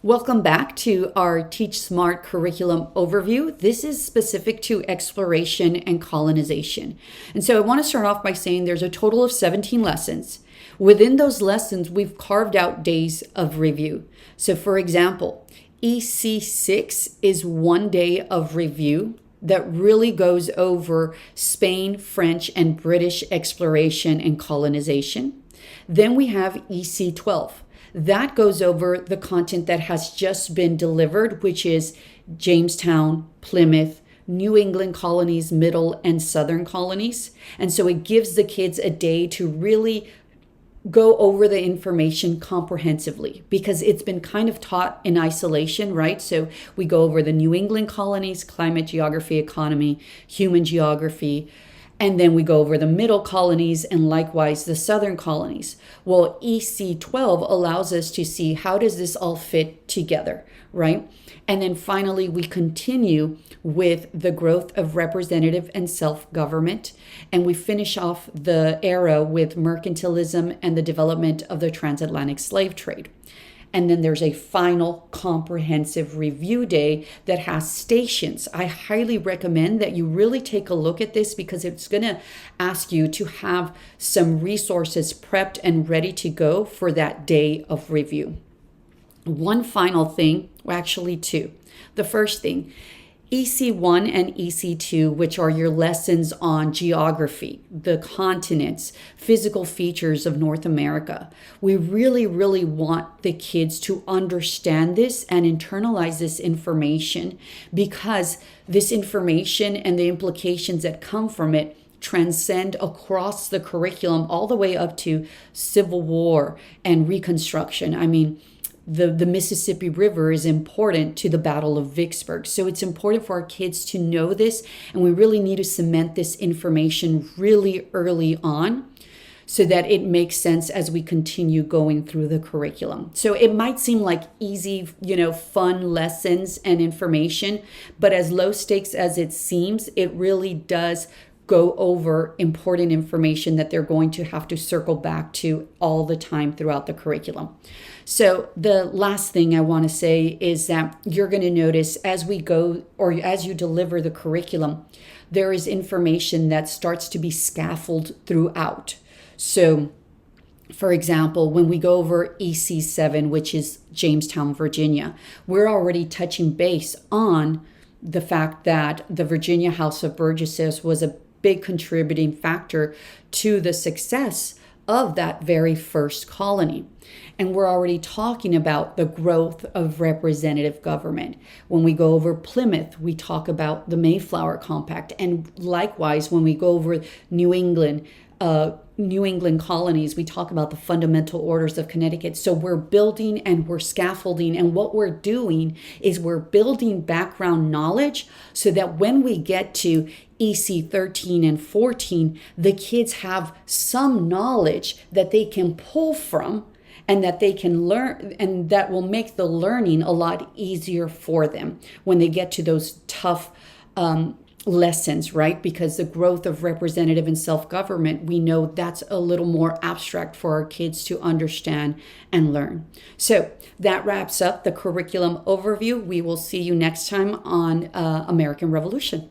Welcome back to our Teach Smart curriculum overview. This is specific to exploration and colonization. And so I want to start off by saying there's a total of 17 lessons. Within those lessons, we've carved out days of review. So for example, EC6 is 1 day of review that really goes over Spain, French, and British exploration and colonization. Then we have EC12. That goes over the content that has just been delivered, which is Jamestown, Plymouth, New England colonies, middle and southern colonies. And so it gives the kids a day to really go over the information comprehensively because it's been kind of taught in isolation, right? So we go over the New England colonies, climate, geography, economy, human geography, and then we go over the middle colonies and likewise the southern colonies. Well, EC12 allows us to see how does this all fit together, right? And then finally, we continue with the growth of representative and self-government. And we finish off the era with mercantilism and the development of the transatlantic slave trade. And then there's a final comprehensive review day that has stations. I highly recommend that you really take a look at this because it's going to ask you to have some resources prepped and ready to go for that day of review. One final thing, well, actually two. The first thing, EC1 and EC2, which are your lessons on geography, the continents, physical features of North America. We really, really want the kids to understand this and internalize this information because this information and the implications that come from it transcend across the curriculum all the way up to Civil War and Reconstruction. I mean, the Mississippi River is important to the Battle of Vicksburg. So it's important for our kids to know this, and we really need to cement this information really early on so that it makes sense as we continue going through the curriculum. So it might seem like easy, fun lessons and information, but as low stakes as it seems, it really does go over important information that they're going to have to circle back to all the time throughout the curriculum. So the last thing I want to say is that you're going to notice as we go or as you deliver the curriculum, there is information that starts to be scaffolded throughout. So for example, when we go over EC7, which is Jamestown, Virginia, we're already touching base on the fact that the Virginia House of Burgesses was a big contributing factor to the success of that very first colony. And we're already talking about the growth of representative government. When we go over Plymouth, we talk about the Mayflower Compact. And likewise, when we go over New England colonies, we talk about the fundamental orders of Connecticut. So we're building and we're scaffolding. And what we're doing is we're building background knowledge so that when we get to EC 13 and 14, the kids have some knowledge that they can pull from and that they can learn, and that will make the learning a lot easier for them when they get to those tough lessons, right? Because the growth of representative and self-government, we know that's a little more abstract for our kids to understand and learn. So that wraps up the curriculum overview. We will see you next time on American Revolution.